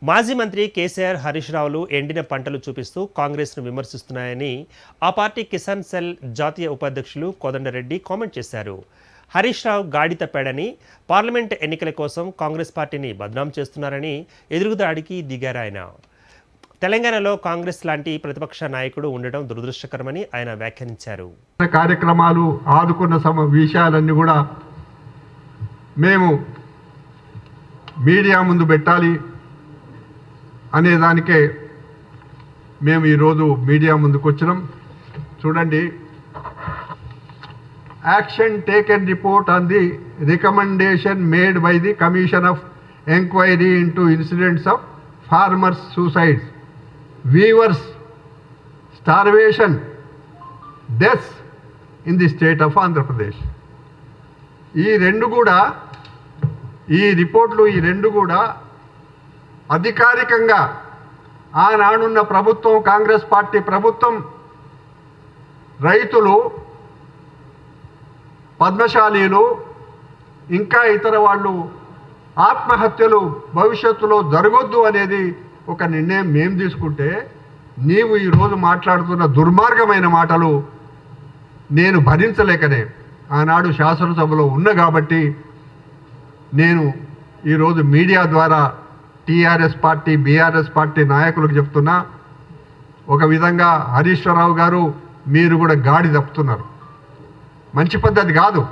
మాజీ మంత్రి కేసీఆర్ హరీష్ రావులు ఎండిన పంటలు చూపిస్తూ కాంగ్రెస్ను విమర్శిస్తున్నాయని ఆ పార్టీ కిసాన్ సెల్ జాతీయ ఉపాధ్యక్షులు కోదండరెడ్డి కామెంట్ చేశారు. హరీష్ రావు గాడి తప్పాడని, పార్లమెంట్ ఎన్నికల కోసం కాంగ్రెస్ పార్టీని బద్నాం చేస్తున్నారని ఎదురుదాడికి దిగారు ఆయన. తెలంగాణలో కాంగ్రెస్ లాంటి ప్రతిపక్ష నాయకుడు ఉండడం దురదృష్టకరమని ఆయన వ్యాఖ్యానించారు. కార్యక్రమాలు ఆదుకున్న విషయాలన్నీ కూడా మేము మీడియా ముందు పెట్టాలి అనేదానికే మేము ఈరోజు మీడియా ముందుకు వచ్చినాం. చూడండి, action taken report on the recommendation made by the commission of enquiry into incidents of farmers suicides, weavers starvation, deaths in the state of Andhra Pradesh. ఈ రెండు కూడా అధికారికంగా ఆనాడున్న ప్రభుత్వం, కాంగ్రెస్ పార్టీ ప్రభుత్వం, రైతులు, పద్మశాలీలు, ఇంకా ఇతర వాళ్ళు ఆత్మహత్యలు భవిష్యత్తులో జరగొద్దు అనేది ఒక నిర్ణయం మేము తీసుకుంటే, నీవు ఈరోజు మాట్లాడుతున్న దుర్మార్గమైన మాటలు నేను భరించలేకనే ఆనాడు శాసనసభలో ఉన్న కాబట్టి నేను ఈరోజు మీడియా ద్వారా టీఆర్ఎస్ పార్టీ, బీఆర్ఎస్ పార్టీ నాయకులకు చెప్తున్నా, ఒక విధంగా హరీశ్వరరావు గారు మీరు కూడా గాడి తప్పుతున్నారు. మంచి పద్ధతి కాదు.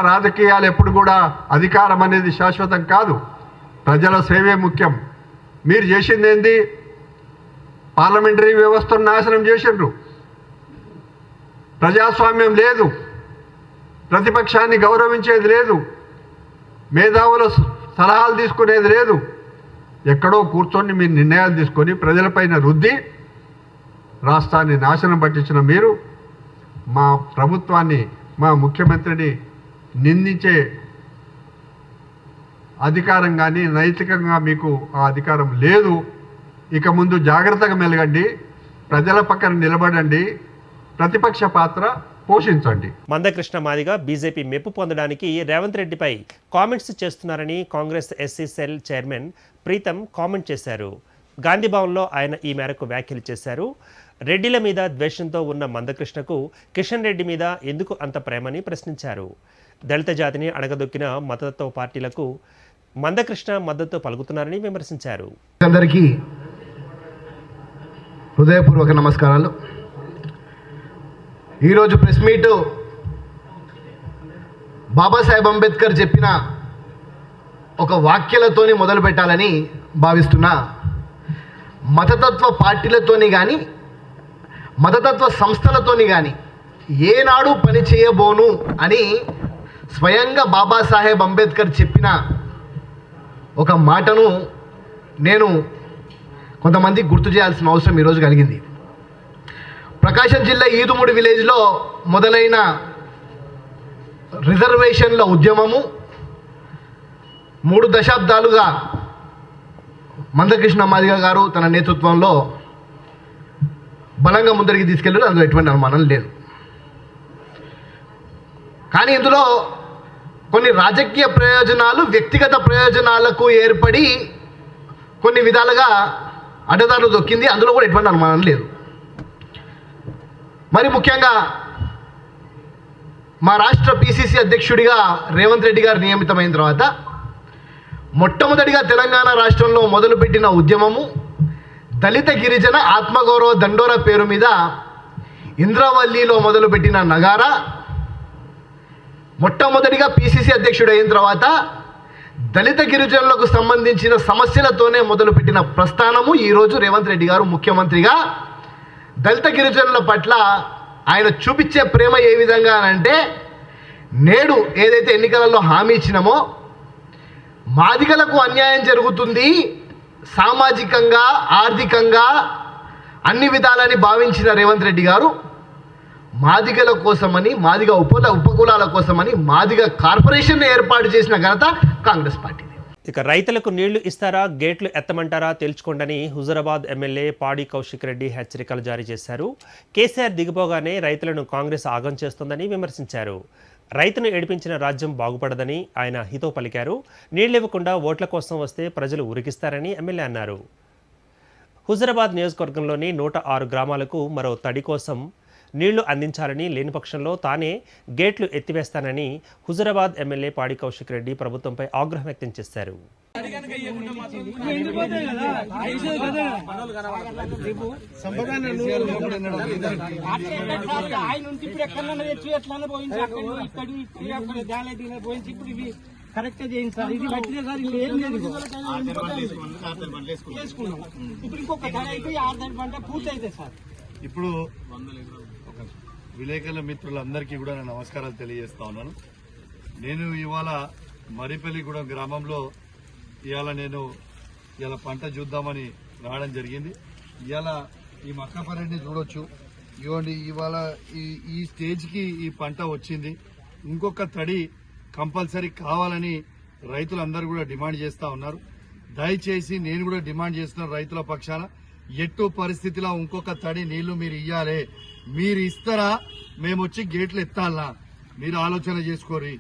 రాజకీయాలు ఎప్పుడు కూడా అధికారం అనేది శాశ్వతం కాదు. ప్రజల సేవే ముఖ్యం. మీరు చేసింది ఏంది? పార్లమెంటరీ వ్యవస్థను నాశనం చేసిండ్రు. ప్రజాస్వామ్యం లేదు, ప్రతిపక్షాన్ని గౌరవించేది లేదు, మేధావుల సలహాలు తీసుకునేది లేదు. ఎక్కడో కూర్చొని మీరు నిర్ణయాలు తీసుకొని ప్రజలపైన రుద్ది రాష్ట్రాన్ని నాశనం పట్టించిన మీరు మా ప్రభుత్వాన్ని, మా ముఖ్యమంత్రిని నిందించే అధికారం కానీ నైతికంగా మీకు ఆ అధికారం లేదు. ఇక ముందు జాగ్రత్తగా మెలగండి, ప్రజల పక్కన నిలబడండి, ప్రతిపక్ష పాత్ర పోషించండి. మందకృష్ణ మాదిగ బీజేపీ మెప్పు పొందడానికి రేవంత్ రెడ్డిపై కామెంట్స్ చేస్తున్నారని Congress SC cell chairman Preetham comment చేశారు. గాంధీభవన్లో ఆయన ఈ మేరకు వ్యాఖ్యలు చేశారు. రెడ్డిల మీద ద్వేషంతో ఉన్న మందకృష్ణకు కిషన్ రెడ్డి మీద ఎందుకు అంత ప్రేమని ప్రశ్నించారు. దళిత జాతిని అణగదొక్కిన మతతత్వ పార్టీలకు మందకృష్ణ మద్దతు పలుకుతున్నారని విమర్శించారు. అందరికీ హృదయపూర్వక నమస్కారాలు. ఈరోజు ప్రెస్ మీటు బాబాసాహెబ్ అంబేద్కర్ చెప్పిన ఒక వాక్యాలతోని మొదలు పెట్టాలని భావిస్తున్నా. మతతత్వ పార్టీలతోని కానీ, మతతత్వ సంస్థలతోని కానీ ఏనాడు పని చేయబోను అని స్వయంగా బాబాసాహెబ్ అంబేద్కర్ చెప్పిన ఒక మాటను నేను కొంతమందికి గుర్తు చేయాల్సిన అవసరం ఈరోజు కలిగింది. ప్రకాశం జిల్లా ఈదుమూడి విలేజ్లో మొదలైన రిజర్వేషన్ల ఉద్యమము 3 దశాబ్దాలుగా మందకృష్ణ మాదిగ గారు తన నేతృత్వంలో బలంగా ముందరికి తీసుకెళ్ళారు. అందులో ఎటువంటి అనుమానం లేదు. కానీ ఇందులో కొన్ని రాజకీయ ప్రయోజనాలు వ్యక్తిగత ప్రయోజనాలకు ఏర్పడి కొన్ని విధాలుగా అడ్డదారులు దొక్కింది. అందులో కూడా ఎటువంటి అనుమానం లేదు. మరి ముఖ్యంగా మా రాష్ట్ర పిసిసి అధ్యక్షుడిగా రేవంత్ రెడ్డి గారు నియమితమైన తర్వాత మొట్టమొదటిగా తెలంగాణ రాష్ట్రంలో మొదలుపెట్టిన ఉద్యమము దళిత గిరిజన ఆత్మగౌరవ దండోరా పేరు మీద ఇంద్రవల్లిలో మొదలుపెట్టిన నగారా, మొట్టమొదటిగా పిసిసి అధ్యక్షుడు అయిన తర్వాత దళిత గిరిజనులకు సంబంధించిన సమస్యలతోనే మొదలుపెట్టిన ప్రస్థానము ఈరోజు రేవంత్ రెడ్డి గారు ముఖ్యమంత్రిగా దళిత గిరిజనుల పట్ల ఆయన చూపించే ప్రేమ ఏ విధంగా అంటే, నేడు ఏదైతే ఎన్నికలలో హామీ ఇచ్చినామో మాదిగలకు అన్యాయం జరుగుతుంది, సామాజికంగా ఆర్థికంగా అన్ని విధాలని భావించిన రేవంత్ రెడ్డి గారు మాదిగల కోసమని, మాదిగ ఉపకులాల కోసమని మాదిగ కార్పొరేషన్ ఏర్పాటు చేసిన ఘనత కాంగ్రెస్ పార్టీ. ఇక రైతులకు నీళ్లు ఇస్తారా, గేట్లు ఎత్తమంటారా తేల్చుకోండని హుజురాబాద్ ఎమ్మెల్యే పాడి కౌశిక్ రెడ్డి హెచ్చరికలు జారీ చేశారు. కేసీఆర్ దిగిపోగానే రైతులను కాంగ్రెస్ ఆగం చేస్తోందని విమర్శించారు. రైతును ఏడిపించిన రాజ్యం బాగుపడదని ఆయన హితవు పలికారు. నీళ్లివ్వకుండా ఓట్ల కోసం వస్తే ప్రజలు ఉరికిస్తారని ఎమ్మెల్యే అన్నారు. హుజురాబాద్ నియోజకవర్గంలోని 106 గ్రామాలకు మరో తడి కోసం నీళ్లు అందించాలని, లేని పక్షంలో తానే గేట్లు ఎత్తివేస్తానని హుజురాబాద్ ఎమ్మెల్యే పాడి కౌశిక్ రెడ్డి ప్రభుత్వంపై ఆగ్రహం వ్యక్తం చేశారు. కరెక్ట్ చేయండి సార్, ఇది బట్టినే సార్, ఇది ఏం లేదు. ఇప్పుడు ఇంకొక ధర అయితే 6 పంట పూర్తి అయితే సార్. ఇప్పుడు విలేకరుల మిత్రులందరికీ కూడా నేను నమస్కారాలు తెలియజేస్తా ఉన్నాను. నేను ఇవాళ మరిపల్లిగూడెం గ్రామంలో ఇవాళ పంట చూద్దామని రావడం జరిగింది. ఇవాళ ఈ మక్క పరెడ్ని చూడొచ్చు. ఇవ్వండి, ఇవాళ ఈ స్టేజ్కి ఈ పంట వచ్చింది. ఇంకొక తడి కంపల్సరీ కావాలని రైతులందరూ కూడా డిమాండ్ చేస్తా ఉన్నారు. దయచేసి నేను కూడా డిమాండ్ చేస్తున్నాను రైతుల పక్షాన, ఎట్టు పరిస్థితిలో ఇంకొక తడి నీళ్లు మీరు ఇయ్యాలి. మీరు ఇస్తారా, మేము వచ్చి గేట్లు ఎత్తాలా, మీరు ఆలోచన చేసుకోరి.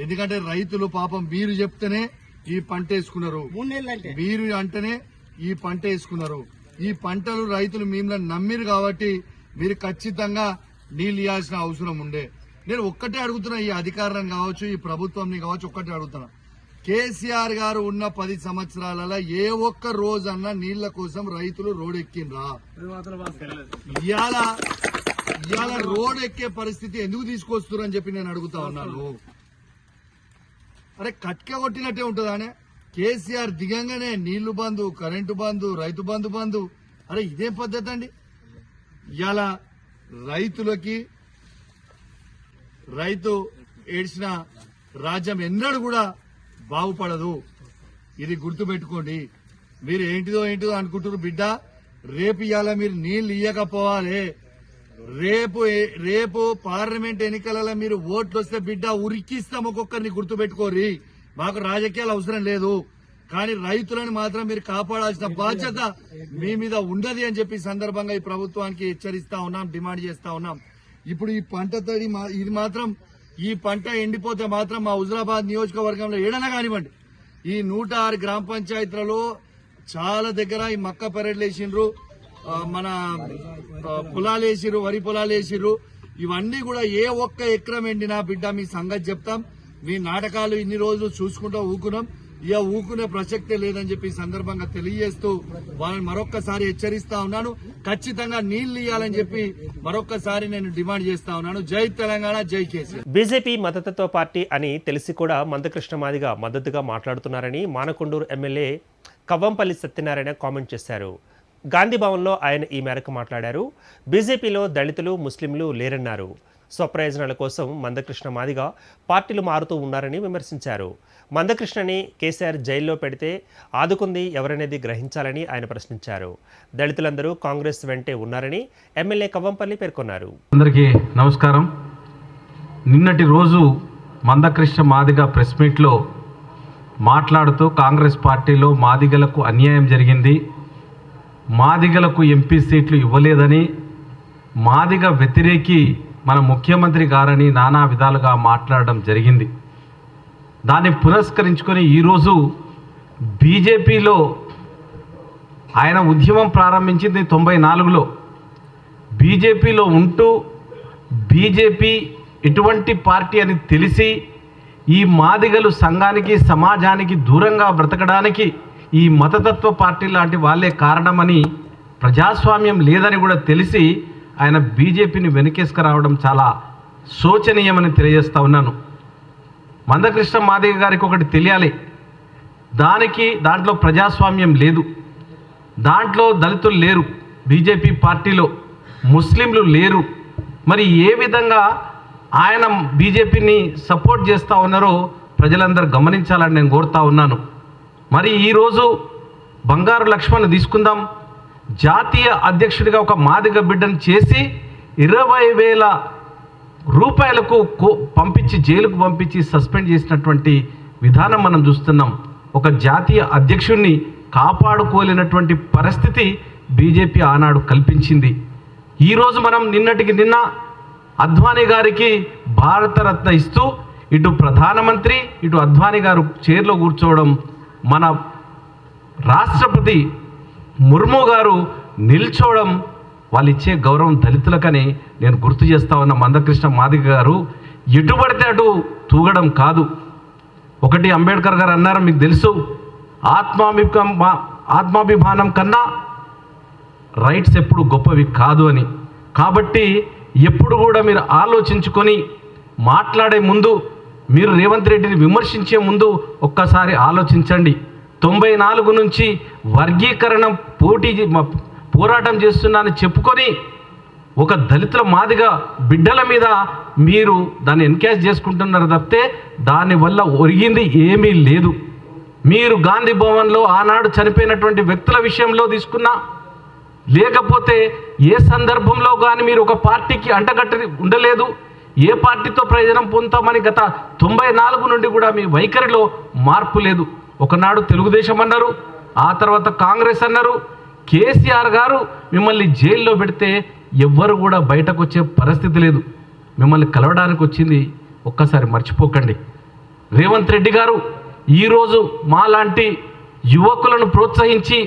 ఎందుకంటే రైతులు పాపం మీరు చెప్తేనే ఈ పంట వేసుకున్నారు, మీరు అంటేనే ఈ పంట వేసుకున్నారు. ఈ పంటలు రైతులు మిమ్మల్ని నమ్మిరు కాబట్టి మీరు ఖచ్చితంగా నీళ్ళు ఇవ్వాల్సిన అవసరం ఉండే. నేను ఒక్కటే అడుగుతున్నా, ఈ అధికారం కావచ్చు, ఈ ప్రభుత్వం కావచ్చు, ఒక్కటే అడుగుతున్నా, కేసీఆర్ గారు ఉన్న 10 సంవత్సరాలలో ఏ ఒక్క రోజన్నా నీళ్ల కోసం రైతులు రోడ్ ఎక్కిండ్రా? ఇవాళ రోడ్ ఎక్కే పరిస్థితి ఎందుకు తీసుకొస్తున్నారు అని చెప్పి నేను అడుగుతా ఉన్నాను. అరే కట్క కొట్టినట్టే ఉంటుందానే. కేసీఆర్ దిగంగానే నీళ్లు బంధు, కరెంటు బంధు, రైతు బంధు. అరే ఇదేం పద్ధతి అండి? ఇవాళ రైతు ఏడ్చిన రాజ్యం ఎన్నడూ కూడా బాగుపడదు. ఇది గుర్తుపెట్టుకోండి. మీరు ఏంటిదో అనుకుంటున్నారు బిడ్డ. రేపు ఇవాళ మీరు నీళ్లు ఇయ్యకపోవాలి. రేపు పార్లమెంట్ ఎన్నికలలో మీరు ఓట్లు వస్తే బిడ్డ ఉరికిస్తాం ఒక్కొక్కరిని, గుర్తుపెట్టుకోరి. మాకు రాజకీయాలు అవసరం లేదు, కానీ రైతులను మాత్రం మీరు కాపాడాల్సిన బాధ్యత మీ మీద ఉండదు అని చెప్పి సందర్భంగా ఈ ప్రభుత్వానికి హెచ్చరిస్తా ఉన్నాం, డిమాండ్ చేస్తా ఉన్నాం. ఇప్పుడు ఈ పంట తడి ఇది మాత్రం, ఈ పంట ఎండిపోతే మాత్రం మా హుజురాబాద్ నియోజకవర్గంలో ఏడన్నా కానివ్వండి, ఈ 106 గ్రామ పంచాయతీలలో చాలా దగ్గర ఈ మక్క పెరడ్లు వేసిండ్రు, మన పొలాలు వేసిర్రు, వరి పొలాలు వేసిర్రు. ఇవన్నీ కూడా ఏ ఒక్క ఎకరం ఎండినా బిడ్డ మీ సంగతి చెప్తాం. మీ నాటకాలు ఇన్ని రోజులు చూసుకుంటూ ఊకున్నాం, ఇక ఊకునే ప్రసక్తే లేదని చెప్పి ఈ సందర్భంగా తెలియజేస్తూ వాళ్ళని మరొక్కసారి హెచ్చరిస్తా ఉన్నాను. ఖచ్చితంగా నీళ్లు ఇవ్వాలని చెప్పి మరొక్కసారి నేను డిమాండ్ చేస్తా ఉన్నాను. జై తెలంగాణ, జై కేసీఆర్. బీజేపీ మద్దతుతో పార్టీ అని తెలిసి కూడా మందకృష్ణ మాదిగ మద్దతుగా మాట్లాడుతున్నారని మానకొండూరు ఎమ్మెల్యే కవ్వంపల్లి సత్యనారాయణ కామెంట్ చేశారు. గాంధీ భవన్లో ఆయన ఈ మేరకు మాట్లాడారు. బీజేపీలో దళితులు, ముస్లింలు లేరన్నారు. స్వప్రయోజనాల కోసం మందకృష్ణ మాదిగ పార్టీలు మారుతూ ఉన్నారని విమర్శించారు. మందకృష్ణని కేసీఆర్ జైల్లో పెడితే ఆదుకుంది ఎవరనేది గ్రహించాలని ఆయన ప్రశ్నించారు. దళితులందరూ కాంగ్రెస్ వెంటే ఉన్నారని ఎమ్మెల్యే కవ్వంపల్లి పేర్కొన్నారు. అందరికీ నమస్కారం. నిన్నటి రోజు మందకృష్ణ మాదిగ ప్రెస్ మీట్లో మాట్లాడుతూ కాంగ్రెస్ పార్టీలో మాదిగలకు అన్యాయం జరిగింది, మాదిగలకు ఎంపీ సీట్లు ఇవ్వలేదని, మాదిగ వ్యతిరేకి మన ముఖ్యమంత్రి గారని నానా విధాలుగా మాట్లాడడం జరిగింది. దాన్ని పురస్కరించుకొని ఈరోజు బీజేపీలో ఆయన ఉద్యమం ప్రారంభించింది 94లో. బీజేపీలో ఉంటూ బీజేపీ ఎటువంటి పార్టీ అని తెలిసి ఈ మాదిగలు సంఘానికి, సమాజానికి దూరంగా బ్రతకడానికి ఈ మతతత్వ పార్టీ లాంటి వాళ్ళే కారణమని, ప్రజాస్వామ్యం లేదని కూడా తెలిసి ఆయన బీజేపీని వెనకేసుకురావడం చాలా శోచనీయమని తెలియజేస్తా ఉన్నాను. మందకృష్ణ మాదిగ గారికి ఒకటి తెలియాలి, దాంట్లో ప్రజాస్వామ్యం లేదు, దాంట్లో దళితులు లేరు, బీజేపీ పార్టీలో ముస్లింలు లేరు. మరి ఏ విధంగా ఆయన బీజేపీని సపోర్ట్ చేస్తూ ఉన్నారో ప్రజలందరూ గమనించాలని నేను కోరుతా ఉన్నాను. మరి ఈరోజు బంగారు లక్ష్మణ్ తీసుకుందాం, జాతీయ అధ్యక్షుడిగా ఒక మాదిగ బిడ్డను చేసి 20,000 రూపాయలకు పంపించి జైలుకు పంపించి సస్పెండ్ చేసినటువంటి విధానం మనం చూస్తున్నాం. ఒక జాతీయ అధ్యక్షుడిని కాపాడుకోలేనటువంటి పరిస్థితి బీజేపీ ఆనాడు కల్పించింది. ఈరోజు మనం నిన్నటికి నిన్న అద్వానీ గారికి భారతరత్న ఇస్తూ ఇటు ప్రధానమంత్రి ఇటు అద్వానీ గారు చైర్లో కూర్చోవడం, మన రాష్ట్రపతి ముర్ము గారు నిల్చోవడం, వాళ్ళు ఇచ్చే గౌరవం దళితులకని నేను గుర్తు చేస్తా ఉన్న మందకృష్ణ మాదిగ గారు ఎటు పడితే అటు తూగడం కాదు. ఒకటి అంబేద్కర్ గారు అన్నారు, మీకు తెలుసు, ఆత్మాభిమానం కన్నా రైట్స్ ఎప్పుడు గొప్పవి కాదు అని. కాబట్టి ఎప్పుడు కూడా మీరు ఆలోచించుకొని మాట్లాడే ముందు, మీరు రేవంత్ రెడ్డిని విమర్శించే ముందు ఒక్కసారి ఆలోచించండి. 94 నుంచి వర్గీకరణ పోరాటం చేస్తున్నానని చెప్పుకొని ఒక దళితుల మాదిగా బిడ్డల మీద మీరు దాన్ని ఎన్కాష్ చేసుకుంటున్నారు తప్పితే దానివల్ల ఒరిగింది ఏమీ లేదు. మీరు గాంధీ భవన్లో ఆనాడు చనిపోయినటువంటి వ్యక్తుల విషయంలో తీసుకున్నా, లేకపోతే ఏ సందర్భంలో కానీ మీరు ఒక పార్టీకి అంటగట్టి ఉండలేదు. ఏ పార్టీతో ప్రయోజనం పొందుతామని గత 94 నుండి కూడా మీ వైఖరిలో మార్పు లేదు. ఒకనాడు తెలుగుదేశం అన్నారు, ఆ తర్వాత కాంగ్రెస్ అన్నారు. కేసీఆర్ గారు మిమ్మల్ని జైల్లో పెడితే ఎవ్వరు కూడా బయటకు వచ్చే పరిస్థితి లేదు. మిమ్మల్ని కలవడానికి వచ్చింది, ఒక్కసారి మర్చిపోకండి. రేవంత్ రెడ్డి గారు ఈరోజు మాలాంటి యువకులను ప్రోత్సహించి